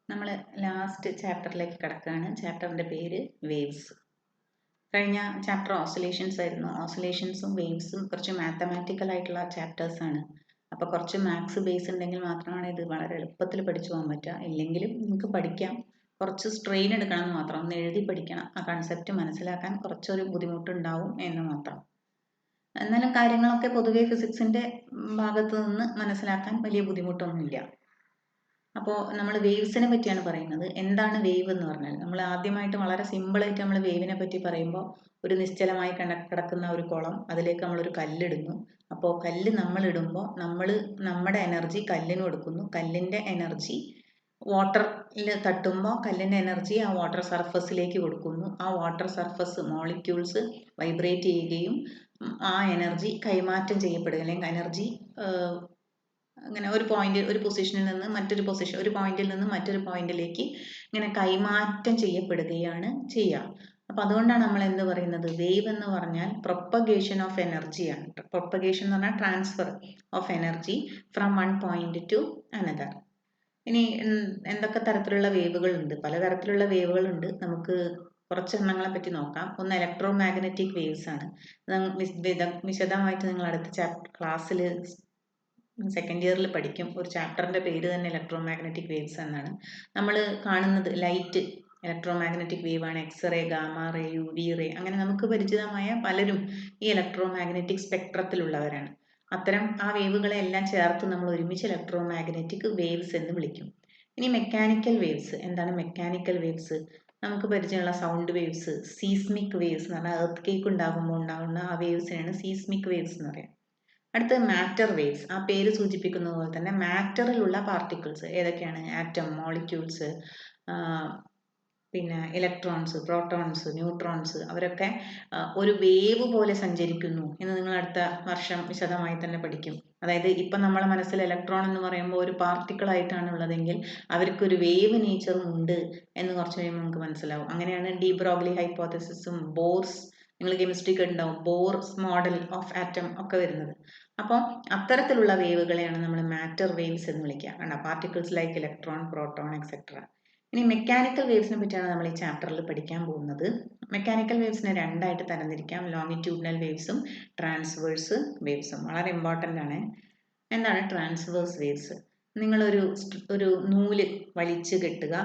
നമ്മൾ ലാസ്റ്റ് ചാപ്റ്ററിലേക്ക് കിടക്കുകയാണ്. ചാപ്റ്ററിൻ്റെ പേര് വേവ്സ്. കഴിഞ്ഞ ചാപ്റ്റർ ഓസിലേഷൻസ് ആയിരുന്നു. ഓസിലേഷൻസും വേവ്സും കുറച്ച് മാത്തമാറ്റിക്കൽ ആയിട്ടുള്ള ചാപ്റ്റേഴ്സാണ്. അപ്പോൾ കുറച്ച് മാത്സ് ബേസ് ഉണ്ടെങ്കിൽ മാത്രമാണ് ഇത് വളരെ എളുപ്പത്തിൽ പഠിച്ചു പോകാൻ പറ്റുക. ഇല്ലെങ്കിലും നിങ്ങൾക്ക് പഠിക്കാം, കുറച്ച് സ്ട്രെയിൻ എടുക്കണം എന്ന് മാത്രം. ഒന്ന് എഴുതി പഠിക്കണം. ആ കൺസെപ്റ്റ് മനസ്സിലാക്കാൻ കുറച്ചൊരു ബുദ്ധിമുട്ടുണ്ടാവും എന്ന് മാത്രം. എന്നാലും കാര്യങ്ങളൊക്കെ പൊതുവേ ഫിസിക്സിൻ്റെ ഭാഗത്ത് നിന്ന് മനസ്സിലാക്കാൻ വലിയ ബുദ്ധിമുട്ടൊന്നുമില്ല. അപ്പോൾ നമ്മൾ വേവ്സിനെ പറ്റിയാണ് പറയുന്നത്. എന്താണ് വേവ് എന്ന് പറഞ്ഞാൽ, നമ്മൾ ആദ്യമായിട്ട് വളരെ സിമ്പിളായിട്ട് നമ്മൾ വേവിനെ പറ്റി പറയുമ്പോൾ, ഒരു നിശ്ചലമായി കിടക്കുന്ന ഒരു കുളം, അതിലേക്ക് നമ്മളൊരു കല്ലിടുന്നു. അപ്പോൾ കല്ല് നമ്മളിടുമ്പോൾ നമ്മുടെ എനർജി കല്ലിന് കൊടുക്കുന്നു. കല്ലിൻ്റെ എനർജി വാട്ടറിൽ തട്ടുമ്പോൾ കല്ലിൻ്റെ എനർജി ആ വാട്ടർ സർഫസിലേക്ക് കൊടുക്കുന്നു. ആ വാട്ടർ സർഫസ് മോളിക്യൂൾസ് വൈബ്രേറ്റ് ചെയ്യുകയും ആ എനർജി കൈമാറ്റം ചെയ്യപ്പെടുക, അല്ലെങ്കിൽ എനർജി അങ്ങനെ ഒരു പൊസിഷനിൽ നിന്ന് മറ്റൊരു പൊസിഷൻ, ഒരു പോയിന്റിൽ നിന്ന് മറ്റൊരു പോയിന്റിലേക്ക് ഇങ്ങനെ കൈമാറ്റം ചെയ്യപ്പെടുകയാണ് ചെയ്യുക. അപ്പം അതുകൊണ്ടാണ് നമ്മൾ എന്ത് പറയുന്നത്, വേവ് എന്ന് പറഞ്ഞാൽ പ്രൊപ്പഗേഷൻ ഓഫ് എനർജിയാണ്. പ്രൊപ്പഗേഷൻ എന്ന് പറഞ്ഞാൽ transfer of energy from one point two another. ഇനി എന്തൊക്കെ തരത്തിലുള്ള വേവുകൾ ഉണ്ട്? പലതരത്തിലുള്ള വേവുകൾ ഉണ്ട്. നമുക്ക് കുറച്ച് എണ്ണങ്ങളെ പറ്റി നോക്കാം. ഒന്ന് ഇലക്ട്രോ മാഗ്നറ്റിക് വേവ്സ് ആണ്. വിശദമായിട്ട് നിങ്ങൾ അടുത്ത ക്ലാസ്സിൽ സെക്കൻഡ് ഇയറിൽ പഠിക്കും. ഒരു ചാപ്റ്ററിൻ്റെ പേര് തന്നെ ഇലക്ട്രോ മാഗ്നറ്റിക് വേവ്സ് എന്നാണ്. നമ്മൾ കാണുന്നത് ലൈറ്റ് ഇലക്ട്രോ മാഗ്നറ്റിക് വേവ് ആണ്. X ray, gamma ray, U V ray, അങ്ങനെ നമുക്ക് പരിചിതമായ പലരും ഈ ഇലക്ട്രോ മാഗ്നറ്റിക് സ്പെക്ട്രത്തിലുള്ളവരാണ്. അത്തരം ആ വേവുകളെ എല്ലാം ചേർത്ത് നമ്മൾ ഒരുമിച്ച് ഇലക്ട്രോ മാഗ്നറ്റിക് വേവ്സ് എന്ന് വിളിക്കും. ഇനി മെക്കാനിക്കൽ വേവ്സ്. എന്താണ് മെക്കാനിക്കൽ വേവ്സ്? നമുക്ക് പരിചയമുള്ള സൗണ്ട് വേവ്സ്, സീസ്മിക് വേവ്സ് എന്ന് പറഞ്ഞാൽ എർത്ത് കേക്ക് ഉണ്ടാകുമ്പോൾ ഉണ്ടാകുന്ന ആ വേവ്സിനാണ് സീസ്മിക് വേവ്സ് എന്ന് പറയുക. അടുത്ത മാറ്റർ വേവ്സ്. ആ പേര് സൂചിപ്പിക്കുന്നത് പോലെ തന്നെ മാറ്ററിലുള്ള പാർട്ടിക്കിൾസ് ഏതൊക്കെയാണ്? ആറ്റം, മോളിക്യൂൾസ്, പിന്നെ ഇലക്ട്രോൺസ്, പ്രോട്ടോൺസ്, ന്യൂട്രോൺസ്, അവരൊക്കെ ഒരു വേവ് പോലെ സഞ്ചരിക്കുന്നു എന്ന് നിങ്ങൾ അടുത്ത വർഷം വിശദമായി തന്നെ പഠിക്കും. അതായത് ഇപ്പം നമ്മളെ മനസ്സിൽ ഇലക്ട്രോൺ എന്ന് പറയുമ്പോൾ ഒരു പാർട്ടിക്കിൾ ആയിട്ടാണ് ഉള്ളതെങ്കിൽ അവർക്കൊരു വേവ് നേച്ചറും ഉണ്ട് എന്ന് കുറച്ച് കഴിയുമ്പോൾ നമുക്ക് മനസ്സിലാവും. അങ്ങനെയാണ് ഡി ബ്രോഗ്ലി ഹൈപ്പോത്തസിസും ബോർസ്, നിങ്ങൾ കെമിസ്ട്രി ഉണ്ടാവും, ബോർസ് മോഡൽ ഓഫ് ആറ്റം ഒക്കെ വരുന്നത്. അപ്പോൾ അത്തരത്തിലുള്ള വേവുകളെയാണ് നമ്മൾ മാറ്റർ വേവ്സ് എന്ന് വിളിക്കുക. കണ്ടോ, particles like electron, proton etcetera. ഇനി മെക്കാനിക്കൽ വേവ്സിനെ പറ്റിയാണ് നമ്മൾ ഈ ചാപ്റ്ററിൽ പഠിക്കാൻ പോകുന്നത്. മെക്കാനിക്കൽ വേവ്സിനെ രണ്ടായിട്ട് തരംതിരിക്കാം. ലോങ്ങിറ്റ്യൂഡിനൽ വേവ്സും ട്രാൻസ്വേഴ്സ് വേവ്സും. വളരെ ഇമ്പോർട്ടൻ്റ് ആണ്. എന്താണ് ട്രാൻസ്വേഴ്സ് വേവ്സ്? നിങ്ങളൊരു നൂല് വലിച്ചു കെട്ടുക.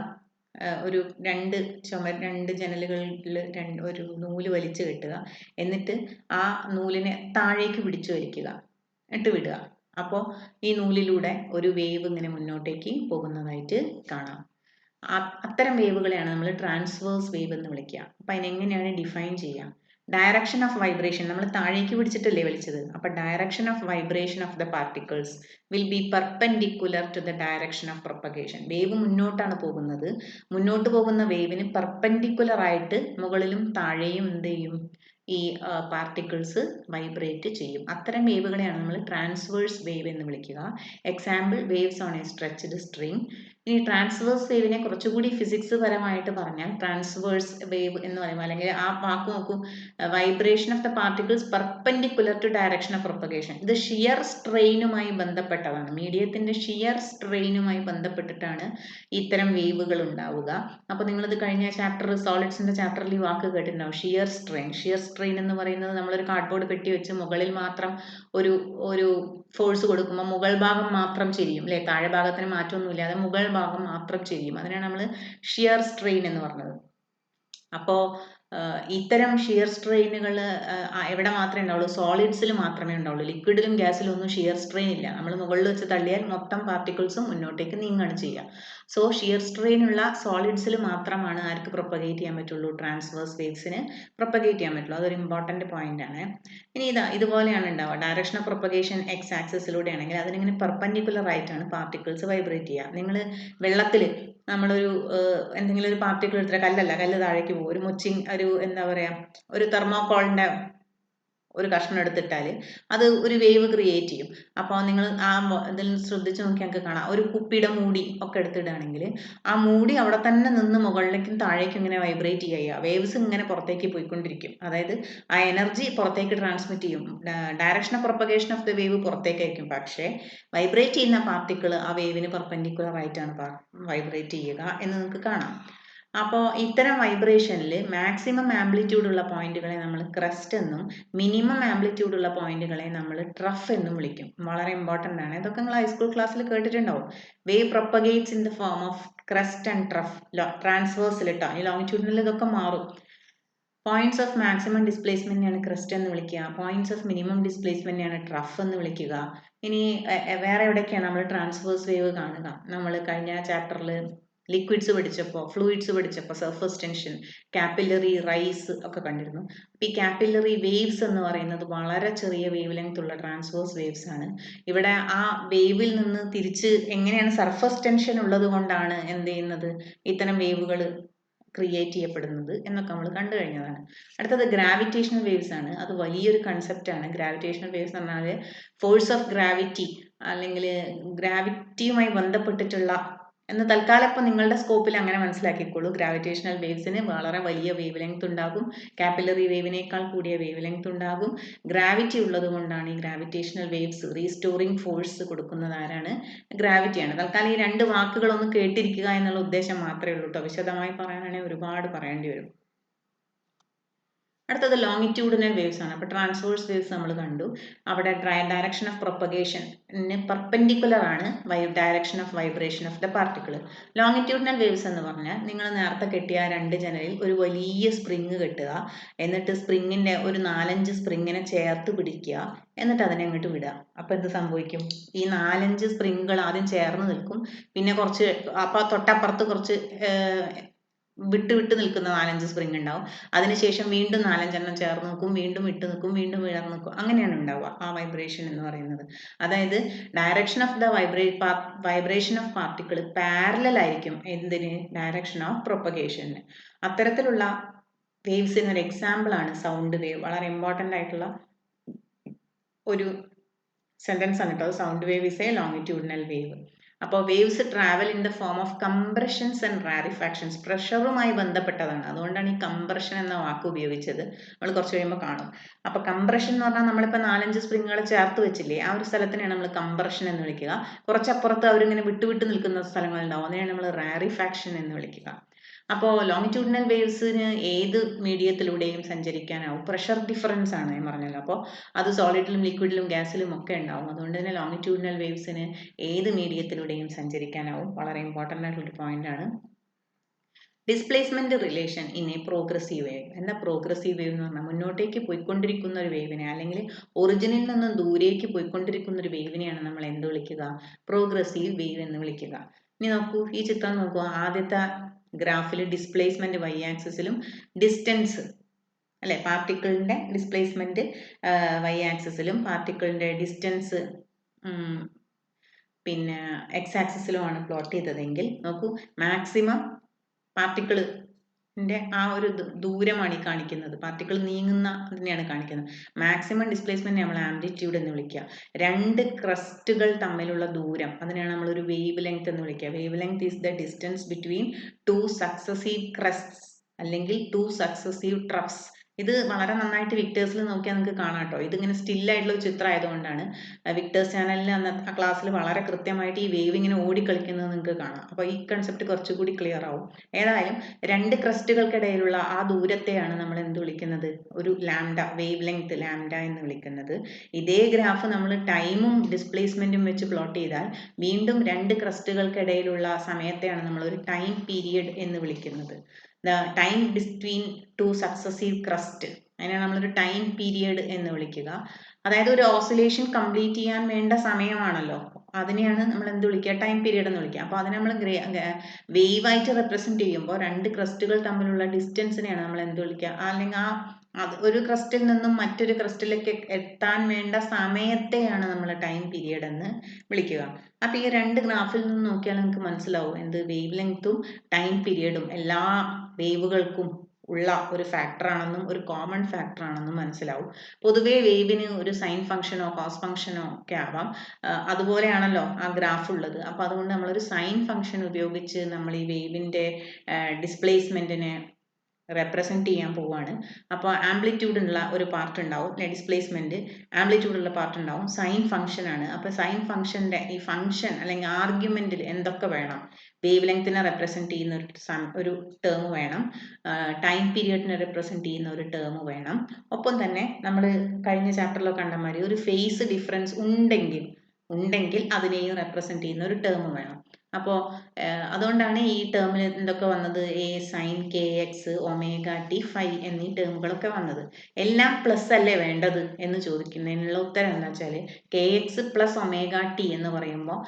ഒരു രണ്ട് ജനലുകളിൽ ഒരു നൂല് വലിച്ചു കെട്ടുക. എന്നിട്ട് ആ നൂലിനെ താഴേക്ക് പിടിച്ചു വലിക്കുക, ഇട്ട് വിടുക. അപ്പോൾ ഈ നൂലിലൂടെ ഒരു വേവ് ഇങ്ങനെ മുന്നോട്ടേക്ക് പോകുന്നതായിട്ട് കാണാം. അത്തരം വേവുകളെയാണ് നമ്മൾ ട്രാൻസ്വേഴ്സ് വേവ് എന്ന് വിളിക്കുക. അപ്പം അതിനെങ്ങനെയാണ് ഡിഫൈൻ ചെയ്യുക? ഡയറക്ഷൻ ഓഫ് വൈബ്രേഷൻ, നമ്മൾ താഴേക്ക് പിടിച്ചിട്ടല്ലേ വലിച്ചത്. അപ്പം direction of vibration of the particles will be perpendicular to the direction of propagation. Wave മുന്നോട്ടാണ് പോകുന്നത്. മുന്നോട്ട് പോകുന്ന വേവിന് പെർപെൻഡിക്കുലർ ആയിട്ട് മുകളിലും താഴെയും എന്ത് ചെയ്യും? ഈ പാർട്ടിക്കിൾസ് വൈബ്രേറ്റ് ചെയ്യും. അത്തരം വേവുകളെയാണ് നമ്മൾ ട്രാൻസ്വേഴ്സ് വേവ് എന്ന് വിളിക്കുക. Example, waves on A stretched string. ഈ ട്രാൻസ്വേഴ്സ് വേവിനെ കുറച്ചുകൂടി ഫിസിക്സ് പരമായിട്ട് പറഞ്ഞാൽ ട്രാൻസ്വേഴ്സ് വേവ് എന്ന് പറയുമ്പോൾ, അല്ലെങ്കിൽ ആ വാക്ക് നോക്കൂ, vibration of the particles perpendicular to direction of propagation. ഇത് ഷിയർ സ്ട്രെയിനുമായി ബന്ധപ്പെട്ടതാണ്. മീഡിയത്തിന്റെ ഷിയർ സ്ട്രെയിനുമായി ബന്ധപ്പെട്ടിട്ടാണ് ഇത്തരം വേവുകൾ ഉണ്ടാവുക. അപ്പോൾ നിങ്ങളിത് കഴിഞ്ഞ ചാപ്റ്റർ സോളിഡ്സിന്റെ ചാപ്റ്ററിൽ ഈ വാക്ക് കേട്ടിട്ടുണ്ടാവും, ഷിയർ സ്ട്രെയിൻ. ഷിയർ സ്ട്രെയിൻ എന്ന് പറയുന്നത് നമ്മളൊരു കാർഡ്ബോർഡ് പെട്ടി വെച്ച് മുകളിൽ മാത്രം ഒരു ഫോഴ്സ് കൊടുക്കുമ്പോൾ മുകൾ ഭാഗം മാത്രം ചെരിയും അല്ലേ, താഴെ ഭാഗത്തിന് മാറ്റമൊന്നുമില്ല, അത് മുകൾ ഭാഗം മാത്രം ചെരിയും. അതിനാണ് നമ്മൾ ഷിയർ സ്ട്രെയിൻ എന്ന് പറഞ്ഞത്. അപ്പോൾ ഇത്തരം ഷിയർ സ്ട്രെയിനുകൾ എവിടെ മാത്രമേ ഉണ്ടാവുള്ളൂ? സോളിഡ്സിൽ മാത്രമേ ഉണ്ടാവുള്ളൂ. ലിക്വിഡിലും ഗ്യാസിലും ഒന്നും ഷിയർ സ്ട്രെയിൻ ഇല്ല. നമ്മൾ മുകളിൽ വെച്ച് തള്ളിയാൽ മൊത്തം പാർട്ടിക്കിൾസും മുന്നോട്ടേക്ക് നീങ്ങുകയാണ് ചെയ്യുക. സോ ഷിയർ സ്ട്രെയിൻ ഉള്ള സോളിഡ്സിൽ മാത്രമാണ് ആർക്ക് പ്രൊപ്പഗേറ്റ് ചെയ്യാൻ പറ്റുള്ളൂ? ട്രാൻസ്വേഴ്സ് വേവ്സിന് പ്രൊപ്പഗേറ്റ് ചെയ്യാൻ പറ്റുള്ളൂ. അതൊരു ഇമ്പോർട്ടൻറ്റ് പോയിന്റ് ആണ്. ഇനി ഇതുപോലെയാണ് ഉണ്ടാവുക. ഡയറക്ഷൻ ഓഫ് പ്രൊപ്പഗേഷൻ എക്സ് ആക്സിസിലൂടെ ആണെങ്കിൽ അതിനിങ്ങനെ പെർപെൻഡിക്കുലർ ആയിട്ടാണ് പാർട്ടിക്കിൾസ് വൈബ്രേറ്റ് ചെയ്യുക. നിങ്ങൾ വെള്ളത്തിൽ നമ്മളൊരു എന്തെങ്കിലും ഒരു പാർട്ടിക്കിൾ എടുത്തിട്ട്, കല്ല് താഴേക്ക് പോകും. ഒരു എന്താ പറയുക, ഒരു തെർമോക്കോളിൻ്റെ ഒരു കഷ്ണം എടുത്തിട്ടാൽ അത് ഒരു വേവ് ക്രിയേറ്റ് ചെയ്യും. അപ്പോൾ നിങ്ങൾ ആ ഇതിൽ ശ്രദ്ധിച്ച് നോക്കിയാൽ നിങ്ങൾക്ക് കാണാം, ഒരു കുപ്പിയുടെ മൂടി ഒക്കെ എടുത്തിടുകയാണെങ്കിൽ ആ മൂടി അവിടെ തന്നെ നിന്ന് മുകളിലേക്കും താഴേക്കും ഇങ്ങനെ വൈബ്രേറ്റ് ചെയ്യുക, വേവ്സ് ഇങ്ങനെ പുറത്തേക്ക് പോയിക്കൊണ്ടിരിക്കും. അതായത് ആ എനർജി പുറത്തേക്ക് ട്രാൻസ്മിറ്റ് ചെയ്യും. Direction of propagation of the wave പുറത്തേക്കായിരിക്കും, പക്ഷേ വൈബ്രേറ്റ് ചെയ്യുന്ന പാർട്ടിക്കിൾ ആ വേവിന് പെർപെൻഡിക്കുലർ ആയിട്ടാണ് വൈബ്രേറ്റ് ചെയ്യുക എന്ന് നിങ്ങൾക്ക് കാണാം. അപ്പോൾ ഇത്തരം വൈബ്രേഷനിൽ മാക്സിമം ആംപ്ലിറ്റ്യൂഡ് ഉള്ള പോയിന്റുകളെ നമ്മൾ ക്രസ്റ്റ് എന്നും മിനിമം ആംപ്ലിറ്റ്യൂഡ് ഉള്ള പോയിന്റുകളെ നമ്മൾ ട്രഫ് എന്നും വിളിക്കും. വളരെ ഇമ്പോർട്ടൻ്റ് ആണ്. ഇതൊക്കെ നിങ്ങൾ ഹൈസ്കൂൾ ക്ലാസ്സിൽ കേട്ടിട്ടുണ്ടാവും. Wave propagates in the form of crest and trough. ട്രാൻസ്വേഴ്സിൽ ഇട്ടോ ഈ ലോങ്ങിറ്റ്യൂഡിനൽ ഇതൊക്കെ മാറും. പോയിന്റ്സ് ഓഫ് മാക്സിമം ഡിസ്പ്ലേസ്മെന്റിനെയാണ് ക്രസ്റ്റ് എന്ന് വിളിക്കുക, പോയിന്റ്സ് ഓഫ് മിനിമം ഡിസ്പ്ലേസ്മെന്റിനെയാണ് ട്രഫ് എന്ന് വിളിക്കുക. ഇനി വേറെ എവിടെയൊക്കെയാണ് നമ്മൾ ട്രാൻസ്വേഴ്സ് വേവ് കാണുക? നമ്മൾ കഴിഞ്ഞ ചാപ്റ്ററിൽ ലിക്വിഡ്സ് പഠിച്ചപ്പോൾ, ഫ്ലൂയിഡ്സ് പഠിച്ചപ്പോൾ സർഫസ് ടെൻഷൻ, കാപ്പിലറി റൈസ് ഒക്കെ കണ്ടിരുന്നു. അപ്പോൾ ഈ കാപ്പിലറി വേവ്സ് എന്ന് പറയുന്നത് വളരെ ചെറിയ വേവ് ലെങ്ത് ഉള്ള ട്രാൻസ്വേഴ്സ് വേവ്സ് ആണ്. ഇവിടെ ആ വേവിൽ നിന്ന് തിരിച്ച് എങ്ങനെയാണ് സർഫസ് ടെൻഷൻ ഉള്ളത് കൊണ്ടാണ് എന്ത് ചെയ്യുന്നത്, ഇത്തരം വേവുകൾ ക്രിയേറ്റ് ചെയ്യപ്പെടുന്നത് എന്നൊക്കെ നമ്മൾ കണ്ടു കഴിഞ്ഞതാണ്. അടുത്തത് ഗ്രാവിറ്റേഷണൽ വേവ്സ് ആണ്. അത് വലിയൊരു കൺസെപ്റ്റ് ആണ്. ഗ്രാവിറ്റേഷണൽ വേവ്സ് എന്ന് പറഞ്ഞാൽ ഫോഴ്സ് ഓഫ് ഗ്രാവിറ്റി അല്ലെങ്കിൽ ഗ്രാവിറ്റിയുമായി ബന്ധപ്പെട്ടിട്ടുള്ള എന്ന് തൽക്കാലം ഇപ്പം നിങ്ങളുടെ സ്കോപ്പിൽ അങ്ങനെ മനസ്സിലാക്കിക്കോളൂ. ഗ്രാവിറ്റേഷണൽ വേവ്സിന് വളരെ വലിയ വേവ് ലെങ്ത് ഉണ്ടാകും, കാപ്പിലറി വേവിനേക്കാൾ കൂടിയ വേവ് ലെങ്ത് ഉണ്ടാകും. ഗ്രാവിറ്റി ഉള്ളത് കൊണ്ടാണ് ഈ ഗ്രാവിറ്റേഷണൽ വേവ്സ് റീസ്റ്റോറിംഗ് ഫോഴ്സ് കൊടുക്കുന്നത് ആരാണ്? ഗ്രാവിറ്റിയാണ്. തൽക്കാലം ഈ രണ്ട് വാക്കുകളൊന്ന് കേട്ടിരിക്കുക എന്നുള്ള ഉദ്ദേശം മാത്രമേ ഉള്ളൂ കേട്ടോ. വിശദമായി പറയാനാണെങ്കിൽ ഒരുപാട് പറയേണ്ടി വരും. അടുത്തത് ലോങ്ങിറ്റ്യൂഡിനൽ വേവ്സ് ആണ്. അപ്പോൾ ട്രാൻസ്വേഴ്സ് വേവ്സ് നമ്മൾ കണ്ടു. അവിടെ ഡയറക്ഷൻ ഓഫ് പ്രൊപ്പഗേഷന് പെർപെൻഡിക്കുലർ ആണ് direction of vibration of the particle. Longitudinal waves എന്ന് പറഞ്ഞാൽ നിങ്ങൾ നേരത്തെ കെട്ടിയ രണ്ട് ജനലിൽ ഒരു വലിയ സ്പ്രിങ് കെട്ടുക, എന്നിട്ട് സ്പ്രിങ്ങിൻ്റെ ഒരു 4-5 സ്പ്രിങ്ങിനെ ചേർത്ത് പിടിക്കുക, എന്നിട്ട് അതിനെ അങ്ങോട്ട് വിടുക. അപ്പോൾ എന്ത് സംഭവിക്കും? ഈ 4-5 സ്പ്രിങ്ങുകൾ ആദ്യം ചേർന്ന് നിൽക്കും, പിന്നെ കുറച്ച് അപ്പോൾ തൊട്ടപ്പുറത്ത് കുറച്ച് വിട്ട് നിൽക്കുന്ന 4-5 സ്പ്രിങ് ഉണ്ടാവും. അതിനുശേഷം വീണ്ടും 4-5 ചേർന്ന് നിൽക്കും, വീണ്ടും വിട്ട് നിൽക്കും, വീണ്ടും ഉയർന്ന് നിൽക്കും. അങ്ങനെയാണ് ഉണ്ടാവുക ആ വൈബ്രേഷൻ എന്ന് പറയുന്നത്. അതായത് direction of the vibration of particle parallel ആയിരിക്കും എന്തിന്? Direction of propagation. അത്തരത്തിലുള്ള വേവ്സിന് ഒരു എക്സാമ്പിൾ ആണ് സൗണ്ട് വേവ്. വളരെ ഇമ്പോർട്ടൻ്റ് ആയിട്ടുള്ള ഒരു സെന്റൻസ് ആണ് കേട്ടോ. Sound wave is a longitudinal wave. അപ്പോൾ waves travel in the form of compressions and rarefactions. പ്രഷറുമായി ബന്ധപ്പെട്ടതാണ്, അതുകൊണ്ടാണ് ഈ കംപ്രഷൻ എന്ന വാക്ക് ഉപയോഗിച്ചത്. നമ്മൾ കുറച്ച് കഴിയുമ്പോൾ കാണും. അപ്പോൾ കംപ്രഷൻ എന്ന് പറഞ്ഞാൽ നമ്മളിപ്പോൾ 4-5 സ്പ്രിങ്ങുകൾ ചേർത്ത് വെച്ചില്ലേ, ആ ഒരു സ്ഥലത്തിനെയാണ് നമ്മൾ കംപ്രഷൻ എന്ന് വിളിക്കുക. കുറച്ചപ്പുറത്ത് അവരിങ്ങനെ വിട്ട് നിൽക്കുന്ന സ്ഥലങ്ങളുണ്ടാവും, അതിനെയാണ് നമ്മൾ റാരിഫാക്ഷൻ എന്ന് വിളിക്കുക. അപ്പോൾ ലോങ്ങിറ്റ്യൂഡിനൽ വേവ്സിന് ഏത് മീഡിയത്തിലൂടെയും സഞ്ചരിക്കാനാവും. പ്രഷർ ഡിഫറൻസ് ആണ് ഞാൻ പറഞ്ഞല്ലോ. അപ്പോൾ അത് സോളിഡിലും ലിക്വിഡിലും ഗ്യാസിലും ഒക്കെ ഉണ്ടാവും. അതുകൊണ്ട് തന്നെ ലോങ്ങിറ്റ്യൂഡിനൽ വേവ്സിന് ഏത് മീഡിയത്തിലൂടെയും സഞ്ചരിക്കാനാവും. വളരെ ഇമ്പോർട്ടൻ്റ് ആയിട്ടുള്ളൊരു പോയിന്റ് ആണ്. Displacement relation in A progressive wave. എന്താ പ്രോഗ്രസീവ് വേവ് എന്ന് പറഞ്ഞാൽ? മുന്നോട്ടേക്ക് പോയിക്കൊണ്ടിരിക്കുന്ന ഒരു വേവിനെ, അല്ലെങ്കിൽ ഒറിജിനിൽ നിന്നും ദൂരേക്ക് പോയിക്കൊണ്ടിരിക്കുന്ന ഒരു വേവിനെയാണ് നമ്മൾ എന്ത് വിളിക്കുക? പ്രോഗ്രസീവ് വേവ് എന്ന് വിളിക്കുക. ഇനി നോക്കൂ, ഈ ചിത്രം നോക്കൂ. ആദ്യത്തെ ഗ്രാഫിൽ ഡിസ്പ്ലേസ്മെന്റ് വൈ ആക്സിസിലും ഡിസ്റ്റൻസ് അല്ലെ, പാർട്ടിക്കിളിന്റെ ഡിസ്പ്ലേസ്മെന്റ് വൈ ആക്സിസിലും പാർട്ടിക്കിളിന്റെ ഡിസ്റ്റൻസ് പിന്നെ എക്സ് ആക്സിസിലുമാണ് പ്ലോട്ട് ചെയ്തതെങ്കിൽ നോക്കൂ, മാക്സിമം പാർട്ടിക്കിളിന്റെ ആ ഒരു ദൂരമാണ് ഈ കാണിക്കുന്നത്. പാർട്ടിക്കിൾ നീങ്ങുന്ന അതിനെയാണ് കാണിക്കുന്നത്. മാക്സിമം ഡിസ്പ്ലേസ്മെന്റ് നമ്മൾ ആംപ്ലിറ്റ്യൂഡ് എന്ന് വിളിക്കുക. രണ്ട് ക്രസ്റ്റുകൾ തമ്മിലുള്ള ദൂരം, അതിനാണ് നമ്മൾ ഒരു വേവ് ലെങ്ത് എന്ന് വിളിക്കുക. Wave length is the distance between 2 successive crests അല്ലെങ്കിൽ 2 സക്സസീവ് ട്രഫ്സ്. ഇത് വളരെ നന്നായിട്ട് വിക്ടേഴ്സിൽ നോക്കിയാൽ നിങ്ങൾക്ക് കാണാം കേട്ടോ. ഇതിങ്ങനെ സ്റ്റില്ലായിട്ടുള്ള ഒരു ചിത്രം ആയതുകൊണ്ടാണ്. വിക്ടേഴ്സ് ചാനലിൽ അന്നത്തെ ആ ക്ലാസ്സിൽ വളരെ കൃത്യമായിട്ട് ഈ വേവ് ഇങ്ങനെ ഓടിക്കളിക്കുന്നത് നിങ്ങൾക്ക് കാണാം. അപ്പോൾ ഈ കൺസെപ്റ്റ് കുറച്ചുകൂടി ക്ലിയർ ആവും. ഏതായാലും രണ്ട് ക്രസ്റ്റുകൾക്കിടയിലുള്ള ആ ദൂരത്തെയാണ് നമ്മൾ എന്ത് വിളിക്കുന്നത്? ഒരു ലാംഡ, വേവ് ലെങ്ത് ലാംഡ എന്ന് വിളിക്കുന്നത്. ഇതേ ഗ്രാഫ് നമ്മൾ ടൈമും ഡിസ്പ്ലേസ്മെന്റും വെച്ച് പ്ലോട്ട് ചെയ്താൽ വീണ്ടും രണ്ട് ക്രസ്റ്റുകൾക്കിടയിലുള്ള സമയത്തെയാണ് നമ്മൾ ഒരു ടൈം പീരിയഡ് എന്ന് വിളിക്കുന്നത്. The time between 2 successive crest, അതിനാണ് നമ്മളൊരു ടൈം പീരിയഡ് എന്ന് വിളിക്കുക. അതായത് ഒരു ഓസിലേഷൻ കംപ്ലീറ്റ് ചെയ്യാൻ വേണ്ട സമയമാണല്ലോ, അതിനെയാണ് നമ്മൾ എന്ത് വിളിക്കുക? ടൈം പീരിയഡ് എന്ന് വിളിക്കുക. അപ്പോൾ അതിനെ നമ്മൾ വേവ് ആയിട്ട് റെപ്രസെന്റ് ചെയ്യുമ്പോൾ രണ്ട് ക്രസ്റ്റുകൾ തമ്മിലുള്ള ഡിസ്റ്റൻസിനെയാണ് നമ്മൾ എന്ത് വിളിക്കുക? അല്ലെങ്കിൽ ഒരു ക്രസ്റ്റിൽ നിന്നും മറ്റൊരു ക്രസ്റ്റിലേക്ക് എത്താൻ വേണ്ട സമയത്തെയാണ് നമ്മൾ ടൈം പീരിയഡ് എന്ന് വിളിക്കുക. അപ്പോൾ ഈ രണ്ട് ഗ്രാഫിൽ നിന്ന് നോക്കിയാൽ നിങ്ങൾക്ക് മനസ്സിലാവും എന്ത്? വേവ് ലെങ്ത്തും ടൈം പീരിയഡും എല്ലാ വേവുകൾക്കും ഉള്ള ഒരു ഫാക്ടറാണെന്നും ഒരു കോമൺ ഫാക്ടറാണെന്നും മനസ്സിലാവും. പൊതുവേ വേവിന് ഒരു സൈൻ ഫംഗ്ഷനോ കോസ് ഫംഗ്ഷനോ ഒക്കെ ആവാം. അതുപോലെയാണല്ലോ ആ ഗ്രാഫ് ഉള്ളത്. അപ്പോൾ അതുകൊണ്ട് നമ്മളൊരു സൈൻ ഫംഗ്ഷൻ ഉപയോഗിച്ച് നമ്മൾ ഈ വേവിൻ്റെ ഡിസ്പ്ലേസ്മെൻറ്റിനെ റെപ്രസെൻറ്റ് ചെയ്യാൻ പോവുകയാണ്. അപ്പോൾ ആംപ്ലിറ്റ്യൂഡുള്ള ഒരു പാർട്ട് ഉണ്ടാവും, ഡിസ്പ്ലേസ്മെൻറ്റ് ആംപ്ലിറ്റ്യൂഡുള്ള പാർട്ട് ഉണ്ടാവും, സൈൻ ഫംഗ്ഷൻ ആണ്. അപ്പോൾ സൈൻ ഫംഗ്ഷൻ്റെ ഈ ഫംഗ്ഷൻ അല്ലെങ്കിൽ ആർഗ്യുമെൻറ്റിൽ എന്തൊക്കെ വേണം? വേവ് ലെങ്ത്തിനെ റെപ്രസെൻറ്റ് ചെയ്യുന്ന ഒരു ടേം വേണം, ടൈം പീരിയഡിനെ റെപ്രസെൻറ്റ് ചെയ്യുന്ന ഒരു ടേം വേണം. ഒപ്പം തന്നെ നമ്മൾ കഴിഞ്ഞ ചാപ്റ്ററിലൊക്കെ കണ്ട മാതിരി ഒരു ഫേസ് ഡിഫറൻസ് ഉണ്ടെങ്കിൽ അതിനെയും റെപ്രസെൻറ്റ് ചെയ്യുന്ന ഒരു ടേം വേണം. അപ്പോൾ അതുകൊണ്ടാണ് ഈ ടേമിൽ എന്തൊക്കെ വന്നത്? A sine K X omega T phi എന്നീ ടേമുകളൊക്കെ വന്നത്. എല്ലാം പ്ലസ് അല്ലേ വേണ്ടത് എന്ന് ചോദിക്കുന്നതിനുള്ള ഉത്തരം എന്താ വെച്ചാൽ K X plus omega T എന്ന് പറയുമ്പോൾ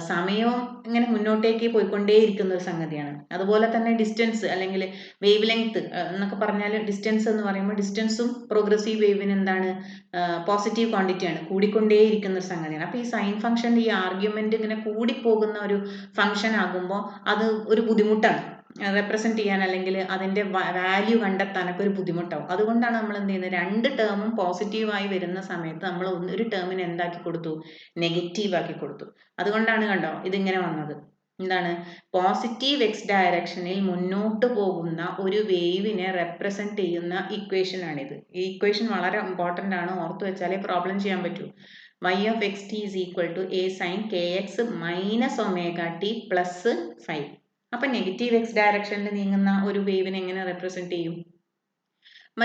സമയവും ഇങ്ങനെ മുന്നോട്ടേക്ക് പോയിക്കൊണ്ടേയിരിക്കുന്ന ഒരു സംഗതിയാണ്. അതുപോലെ തന്നെ ഡിസ്റ്റൻസ് അല്ലെങ്കിൽ വേവ് ലെങ്ത് എന്നൊക്കെ പറഞ്ഞാൽ ഡിസ്റ്റൻസ് എന്ന് പറയുമ്പോൾ ഡിസ്റ്റൻസും പ്രോഗ്രസീവ് വേവിന് എന്താണ്? പോസിറ്റീവ് ക്വാണ്ടിറ്റിയാണ്, കൂടിക്കൊണ്ടേയിരിക്കുന്ന ഒരു സംഗതിയാണ്. അപ്പോൾ ഈ സൈൻ ഫംഗ്ഷൻ്റെ ഈ ആർഗ്യുമെന്റ് ഇങ്ങനെ കൂടിപ്പോകുന്ന ഒരു ഫംഗ്ഷൻ ആകുമ്പോൾ അത് ഒരു ബുദ്ധിമുട്ടാണ് റെപ്രസെൻറ്റ് ചെയ്യാൻ, അല്ലെങ്കിൽ അതിൻ്റെ വാല്യൂ കണ്ടെത്താനൊക്കെ ഒരു ബുദ്ധിമുട്ടാവും. അതുകൊണ്ടാണ് നമ്മൾ എന്ത് ചെയ്യുന്നത്? രണ്ട് ടേമും പോസിറ്റീവായി വരുന്ന സമയത്ത് നമ്മൾ ഒരു ടേമിന് എന്താക്കി കൊടുത്തു? നെഗറ്റീവ് ആക്കി കൊടുത്തു. അതുകൊണ്ടാണ് കണ്ടോ ഇതിങ്ങനെ വന്നത്. എന്താണ്? പോസിറ്റീവ് എക്സ് ഡയറക്ഷനിൽ മുന്നോട്ട് പോകുന്ന ഒരു വേവിനെ റെപ്രസെൻറ്റ് ചെയ്യുന്ന ഇക്വേഷൻ ആണിത്. ഈ ഇക്വേഷൻ വളരെ ഇമ്പോർട്ടൻ്റ് ആണ്, ഓർത്ത് വെച്ചാലേ പ്രോബ്ലം ചെയ്യാൻ പറ്റൂ. y of xt is equal to a sin kx minus omega t plus 5. അപ്പം നെഗറ്റീവ് എക്സ് ഡയറക്ഷനിൽ നീങ്ങുന്ന ഒരു വേവിനെ എങ്ങനെ റെപ്രസെൻറ്റ് ചെയ്യും?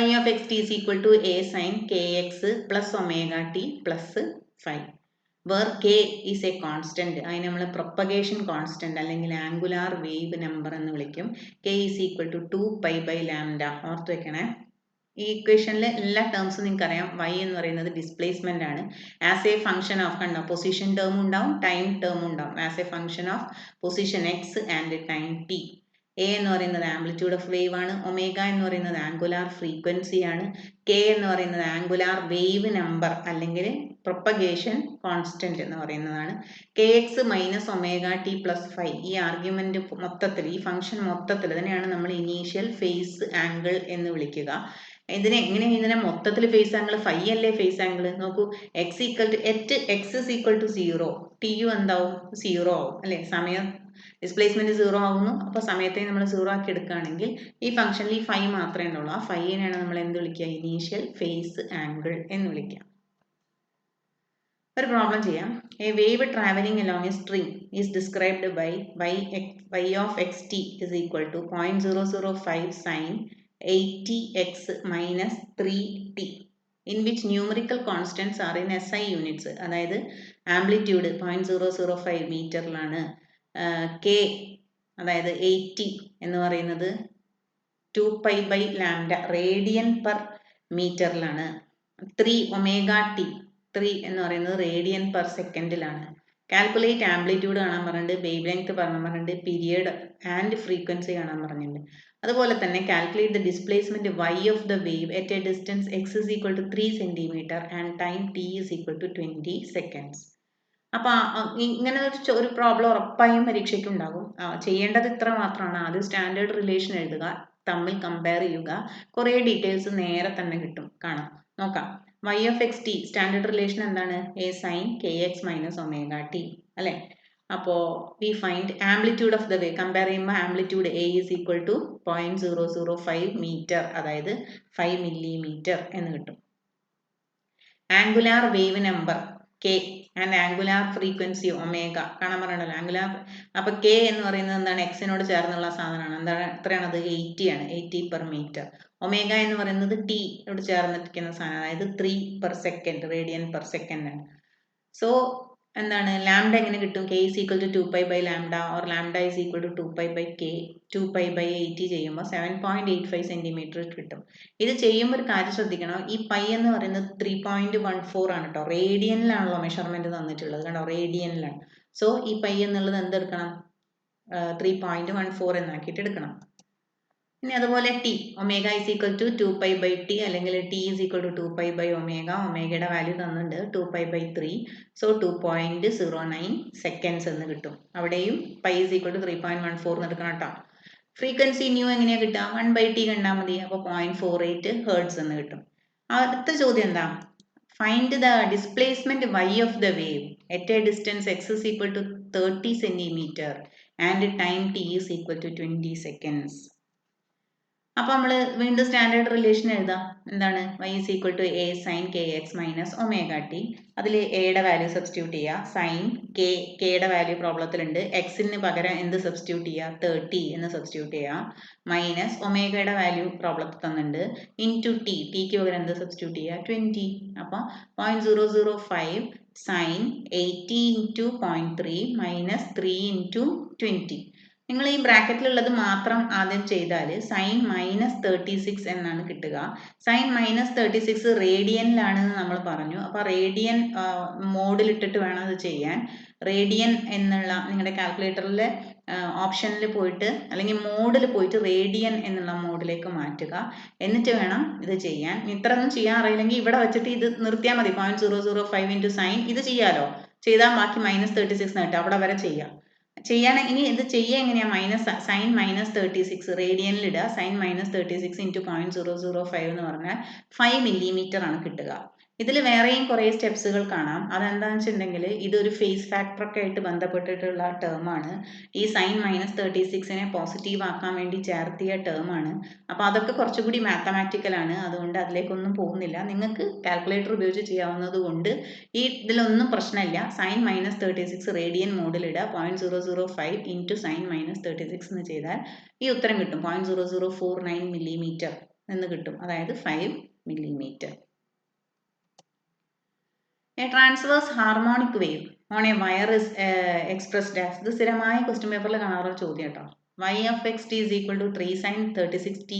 y of xt is equal to a sin kx plus omega t plus 5. Where k is a constant. അതിന് നമ്മൾ propagation constant അല്ലെങ്കിൽ angular wave number എന്ന് വിളിക്കും. k is equal to 2 pi lambda. ഓർത്ത് വെക്കണേ. ഈ ഇക്വേഷനിൽ എല്ലാ ടേംസും നിങ്ങൾക്ക് അറിയാം. y എന്ന് പറയുന്നത് ഡിസ്പ്ലേസ്മെന്റ് ആണ്. ആസ് എ ഫംഗ്ഷൻ ഓഫ് കണ്ടോ പൊസിഷൻ ടേം ഉണ്ടാവും, ടൈം ടേം ഉണ്ടാവും. As A function of position X and time T. A എന്ന് പറയുന്നത് ആംപ്ലിറ്റ്യൂഡ് ഓഫ് വേവ് ആണ്. ഒമേഗ എന്ന് പറയുന്നത് ആംഗുലാർ ഫ്രീക്വൻസി ആണ്. കെ എന്ന് പറയുന്നത് ആംഗുലാർ വേവ് നമ്പർ അല്ലെങ്കിൽ പ്രൊപ്പഗേഷൻ കോൺസ്റ്റന്റ് എന്ന് പറയുന്നതാണ്. K X minus omega T plus 5 ഈ ആർഗ്യുമെന്റ് മൊത്തത്തിൽ, ഈ ഫംഗ്ഷൻ മൊത്തത്തിൽ ഇതിനെയാണ് നമ്മൾ ഇനീഷ്യൽ ഫേസ് ആംഗിൾ എന്ന് വിളിക്കുക. ഇതിനെ മൊത്തത്തിൽ ഫേസ് ആംഗിൾ ഫൈ അല്ലേ ഫേസ് ആംഗിൾ? നോക്കൂ, X equal to X is equal to 0, T U എന്താവും? 0 ആവും അല്ലേ? സമയം ഡിസ്പ്ലേസ്മെന്റ് 0 ആവുന്നു. അപ്പോൾ സമയത്തെ നമ്മൾ 0 ആക്കി എടുക്കുകയാണെങ്കിൽ ഈ ഫംഗ്ഷനിൽ ഈ ഫൈ മാത്രമേ ഉള്ളൂ. ആ ഫൈനെയാണ് നമ്മൾ എന്ത് വിളിക്കുക? ഇനീഷ്യൽ ഫേസ് ആംഗിൾ എന്ന് വിളിക്കുക. ഒരു പ്രോബ്ലം ചെയ്യാം. A wave traveling along a string is described by y of xt is equal to 0.005 sin 80x minus 3t in which numerical constants are in SI units. അതായത് amplitude 0.005 മീറ്ററിലാണ്, k അതായത് 80 എന്ന് പറയുന്നത് 2 pi by lambda radian per മീറ്ററിലാണ്, 3 omega t 3 എന്ന് പറയുന്നത് radian per സെക്കൻഡിലാണ്. Calculate amplitude കാണാൻ പറഞ്ഞിട്ടുണ്ട്, വേവ് ലെങ്ത് പറഞ്ഞിട്ടുണ്ട്, പീരിയഡ് ആൻഡ് ഫ്രീക്വൻസി കാണാൻ പറഞ്ഞിട്ടുണ്ട്. അതുപോലെ തന്നെ calculate the displacement y of the wave at a distance x is equal to 3 cm and time t is equal to 20 seconds. അപ്പോൾ ഇങ്ങനെ ഒരു പ്രോബ്ലം ഉറപ്പായും പരീക്ഷയ്ക്ക് ഉണ്ടാകും. ചെയ്യേണ്ടത് ഇത്ര മാത്രമാണ്. ആദ്യം സ്റ്റാൻഡേർഡ് റിലേഷൻ എഴുതുക, തമ്മിൽ കമ്പയർ ചെയ്യുക, കുറേ ഡീറ്റെയിൽസ് നേരെ തന്നെ കിട്ടും. നോക്കാം. y of xt standard relation എന്താണ്? a sin kx minus omega t അല്ലേ? അപ്പോൾ we find amplitude of the wave. Compare ചെയ്യുമ്പോൾ amplitude a is equal to 0.005 metre, അതായത് 5 millimeter എന്ന് കിട്ടും. Angular wave number k and angular frequency omega കാണാൻ പറയണല്ലോ. Angular അപ്പോൾ k എന്ന് പറയുന്നത് എന്താണ്? എക്സിനോട് ചേർന്നുള്ള സാധനമാണ്. എന്താണ്? എത്രയാണത്? 80 ആണ്, 80 per meter. ഒമേഗ എന്ന് പറയുന്നത് t യോട് ചേർന്നിരിക്കുന്ന സാധനം, അതായത് 3 per second radian per second ആണ്. സോ എന്താണ്? ലാംഡ എങ്ങനെ കിട്ടും? k is equal to 2 pi by lambda or lambda is equal to 2 pi by k. 2 pi by 80 ചെയ്യുമ്പോൾ 7.85 centimeter കിട്ടും. ഇത് ചെയ്യുമ്പോൾ ഒരു കാര്യം ശ്രദ്ധിക്കണം. ഈ പൈ എന്ന് പറയുന്നത് 3.14 ആണ് കേട്ടോ. റേഡിയനിലാണല്ലോ മെഷർമെന്റ് തന്നിട്ടുള്ളത്. കണ്ടോ? റേഡിയനിലാണ്. സോ ഈ പൈ എന്നുള്ളത് എന്തെടുക്കണം? 3.14 എന്നാക്കിയിട്ട് എടുക്കണം. ഇനി അതുപോലെ t, omega is equal to 2 pi by t അല്ലെങ്കിൽ t is equal to 2 pi by omega. ഒമേഗയുടെ വാല്യൂ തന്നിട്ടുണ്ട് 2 pi by 3. സോ 2.09 seconds എന്ന് കിട്ടും. അവിടെയും പൈ ഇസ് ഈക്വൽ ടു 3.14 എന്ന് എടുക്കണം കേട്ടോ. ഫ്രീക്വൻസി ന്യൂ എങ്ങനെയാണ് കിട്ടുക? 1/t കണ്ടാൽ മതി. അപ്പോൾ 0.48 ഹേർട്സ് എന്ന് കിട്ടും. അടുത്ത ചോദ്യം എന്താ? Find the displacement y of the wave at a distance x is equal to 30 centimeter and time t is equal to 20 seconds. അപ്പോൾ നമ്മൾ വീണ്ടും സ്റ്റാൻഡേർഡ് റിലേഷൻ എഴുതാം. എന്താണ്? y is equal to a sin kx minus omega t. അതിൽ എയുടെ value substitute ചെയ്യുക. Sign കെയുടെ value പ്രോബ്ലത്തിലുണ്ട്. എക്സിന് പകരം എന്ത് സബ്സ്റ്റിറ്റ്യൂട്ട് ചെയ്യുക? 30 എന്ന് സബ്സ്റ്റിറ്റ്യൂട്ട് ചെയ്യുക. മൈനസ് ഒമേഗയുടെ വാല്യൂ പ്രോബ്ലത്തിൽ തന്നിട്ടുണ്ട്. ഇൻറ്റു ടിക്ക് പകരം എന്ത് സബ്സ്റ്റിറ്റ്യൂട്ട് ചെയ്യുക? 20. അപ്പോൾ 0.005 സൈൻ 80 ഇൻറ്റു 0.3 മൈനസ് 3 ഇൻറ്റു 20. നിങ്ങൾ ഈ ബ്രാക്കറ്റിലുള്ളത് മാത്രം ആദ്യം ചെയ്താൽ സൈൻ -36 എന്നാണ് കിട്ടുക. സൈൻ -36 റേഡിയനിലാണെന്ന് നമ്മൾ പറഞ്ഞു. അപ്പോൾ റേഡിയൻ മോഡിലിട്ടിട്ട് വേണം അത് ചെയ്യാൻ. റേഡിയൻ എന്നുള്ള നിങ്ങളുടെ കാൽക്കുലേറ്ററിലെ ഓപ്ഷനിൽ പോയിട്ട് അല്ലെങ്കിൽ മോഡിൽ പോയിട്ട് റേഡിയൻ എന്നുള്ള മോഡിലേക്ക് മാറ്റുക. എന്നിട്ട് വേണം ഇത് ചെയ്യാൻ. ഇത്രയൊന്നും ചെയ്യാൻ അറിയില്ലെങ്കിൽ ഇവിടെ വെച്ചിട്ട് ഇത് നിർത്തിയാൽ മതി. 0.005 ഇൻറ്റു സൈൻ ഇത് ചെയ്യാലോ. ചെയ്താൽ ബാക്കി -36 കിട്ടും. അവിടെ വരെ ചെയ്യാം. ഇനി ഇത് ചെയ്യുക എങ്ങനെയാണ്? സൈൻ -36 റേഡിയനിൽ ഇടുക. സൈൻ -36 ഇൻറ്റു 0.005 എന്ന് പറഞ്ഞാൽ 5 മില്ലിമീറ്റർ ആണ് കിട്ടുക. ഇതിൽ വേറെയും കുറേ സ്റ്റെപ്സുകൾ കാണാം. അതെന്താണെന്ന് വെച്ചിട്ടുണ്ടെങ്കിൽ ഇതൊരു ഫേസ് ഫാക്ടറൊക്കെ ആയിട്ട് ബന്ധപ്പെട്ടിട്ടുള്ള ടേമാണ്. ഈ സൈൻ -36നെ പോസിറ്റീവ് ആക്കാൻ വേണ്ടി ചേർത്തിയ ടേമാണ്. അപ്പോൾ അതൊക്കെ കുറച്ചുകൂടി മാത്തമാറ്റിക്കലാണ്. അതുകൊണ്ട് അതിലേക്കൊന്നും പോകുന്നില്ല. നിങ്ങൾക്ക് കാൽക്കുലേറ്റർ ഉപയോഗിച്ച് ചെയ്യാവുന്നത് കൊണ്ട് ഇതിലൊന്നും പ്രശ്നമില്ല. സൈൻ -36 റേഡിയൻ മോഡിലിടുക. 0.005 ഇൻറ്റു സൈൻ -36 എന്ന് ചെയ്താൽ ഈ ഉത്തരം കിട്ടും. 0.0049 മില്ലിമീറ്റർ എന്ന് കിട്ടും. അതായത് 5 millimetre. A transverse harmonic wave on a wire is expressed as. ഇത് സ്ഥിരമായ ക്വസ്റ്റ്യൻ പേപ്പറിൽ കാണാറുള്ള ചോദ്യം കേട്ടോ. y of xt is equal to 3 sin 36t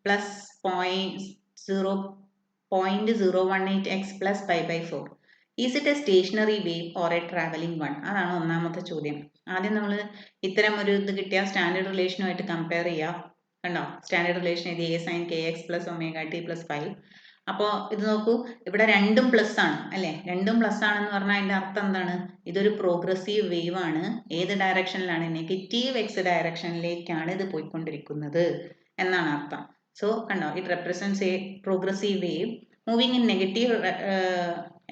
plus 0.018x plus pi by 4. Is it a stationary wave or a traveling one? അതാണ് ഒന്നാമത്തെ ചോദ്യം. ആദ്യം നമ്മൾ ഇത്തരം ഒരു ഇത് കിട്ടിയ സ്റ്റാൻഡേർഡ് റിലേഷനുമായിട്ട് കമ്പയർ ചെയ്യുക. കണ്ടോ? സ്റ്റാൻഡേർഡ് റിലേഷൻ ഇത് a sin kx plus omega t plus 5. അപ്പോൾ ഇത് നോക്കൂ, ഇവിടെ രണ്ടും പ്ലസ് ആണ് അല്ലേ? രണ്ടും പ്ലസ് ആണെന്ന് പറഞ്ഞാൽ അതിൻ്റെ അർത്ഥം എന്താണ്? ഇതൊരു പ്രോഗ്രസീവ് വേവ് ആണ്. ഏത് ഡയറക്ഷനിലാണ്? നെഗറ്റീവ് എക്സ് ഡയറക്ഷനിലേക്കാണ് ഇത് പോയിക്കൊണ്ടിരിക്കുന്നത് എന്നാണ് അർത്ഥം. സോ കണ്ടോ, it represents A progressive wave moving in negative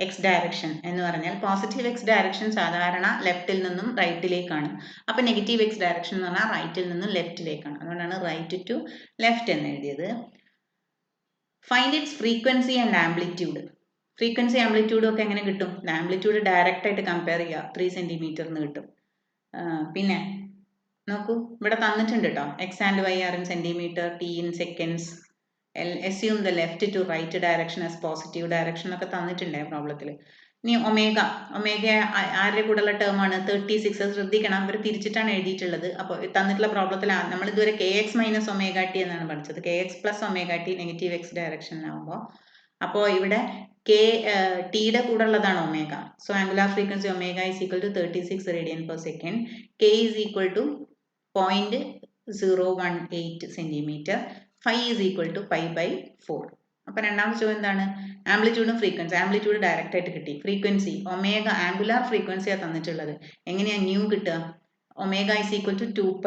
X direction എന്ന് പറഞ്ഞാൽ പോസിറ്റീവ് എക്സ് ഡയറക്ഷൻ സാധാരണ ലെഫ്റ്റിൽ നിന്നും റൈറ്റിലേക്കാണ്. അപ്പോൾ നെഗറ്റീവ് എക്സ് ഡയറക്ഷൻ എന്ന് പറഞ്ഞാൽ റൈറ്റിൽ നിന്നും ലെഫ്റ്റിലേക്കാണ്. അതുകൊണ്ടാണ് റൈറ്റ് ടു ലെഫ്റ്റ് എന്ന് എഴുതിയത്. Find its frequency and amplitude. Frequency ആംപ്ലിറ്റ്യൂഡും ഒക്കെ എങ്ങനെ കിട്ടും? ആംപ്ലിറ്റ്യൂഡ് ഡയറക്റ്റ് ആയിട്ട് കമ്പയർ ചെയ്യുക. 3 സെൻറ്റിമീറ്റർ എന്ന് കിട്ടും. പിന്നെ നോക്കൂ, ഇവിടെ തന്നിട്ടുണ്ട് കേട്ടോ. X and Y are in centimetre, T in seconds. assume the left to right direction as positive direction ഒക്കെ തന്നിട്ടുണ്ട് പ്രോബ്ലത്തിൽ. ഇനി ഒമേഗ ആരുടെ കൂടെയുള്ള ടേം ആണ്? 36. ശ്രദ്ധിക്കണം, അവർ തിരിച്ചിട്ടാണ് എഴുതിയിട്ടുള്ളത്. അപ്പോൾ തന്നിട്ടുള്ള പ്രോബ്ലത്തിൽ നമ്മൾ ഇതുവരെ kx മൈനസ് ഒമേഗ ടി എന്നാണ് പഠിച്ചത്. kx plus omega t negative x ഡയറക്ഷനിലാവുമ്പോൾ അപ്പോൾ ഇവിടെ ടിയുടെ കൂടെ ഉള്ളതാണ് omega. So angular frequency omega is equal to 36 radian per second. K is equal to 0.018 centimetre. phi is equal to pi by 4. അപ്പോൾ രണ്ടാമത്തെ ചോദ്യം എന്താണ്? ആംപ്ലിറ്റ്യൂഡും ഫ്രീക്വൻസി. ആംപ്ലിറ്റ്യൂഡ് ഡയറക്റ്റ് ആയിട്ട് കിട്ടി. ഫ്രീക്വൻസി ഒമേഗ ആംഗുലാർ ഫ്രീക്വൻസിയാണ് തന്നിട്ടുള്ളത്. എങ്ങനെയാണ് ന്യൂ കിട്ടുക? Omega is equal to 2π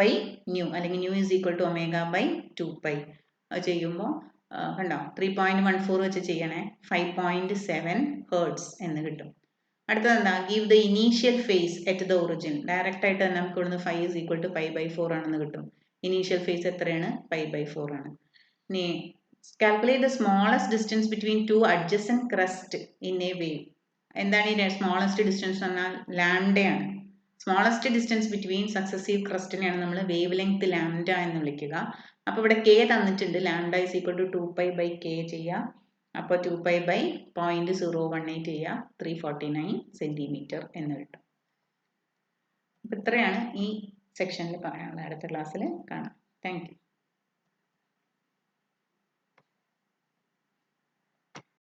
nu, അല്ലെങ്കിൽ nu is equal to omega by 2π. അത് ചെയ്യുമ്പോൾ കണ്ടോ 3.14 വെച്ച് ചെയ്യണേ. 5.7 ഹേർട്സ് എന്ന് കിട്ടും. അടുത്തത് എന്താ? Give the initial phase at the origin. Direct ആയിട്ട് തന്നെ നമുക്ക് ഇവിടുന്ന് 5 is equal to pi by 4 ആണെന്ന് കിട്ടും. ഇനീഷ്യൽ ഫേസ് എത്രയാണ്? pi by 4 ആണ്. ഇനി calculate the smallest distance between two adjacent crest in a wave. എന്താണ് ഈ സ്മോളസ്റ്റ് ഡിസ്റ്റൻസ് പറഞ്ഞാൽ? ലാംഡയാണ്. സ്മോളസ്റ്റ് ഡിസ്റ്റൻസ് ബിറ്റ്വീൻ സക്സസീവ് ക്രസ്റ്റിനെയാണ് നമ്മൾ വേവ് ലെങ്ത് ലാംഡ എന്ന് വിളിക്കുക. അപ്പോൾ ഇവിടെ കെ തന്നിട്ടുണ്ട്. Lambda is equal to 2π by k ചെയ്യുക. അപ്പോൾ 2π by 0.018 ചെയ്യുക. 349 സെൻറ്റിമീറ്റർ എന്ന് കിട്ടും. അപ്പോൾ ഇത്രയാണ് ഈ സെക്ഷനിൽ പറയാനുള്ളത്. അടുത്ത ക്ലാസ്സിൽ കാണാം. Thank you.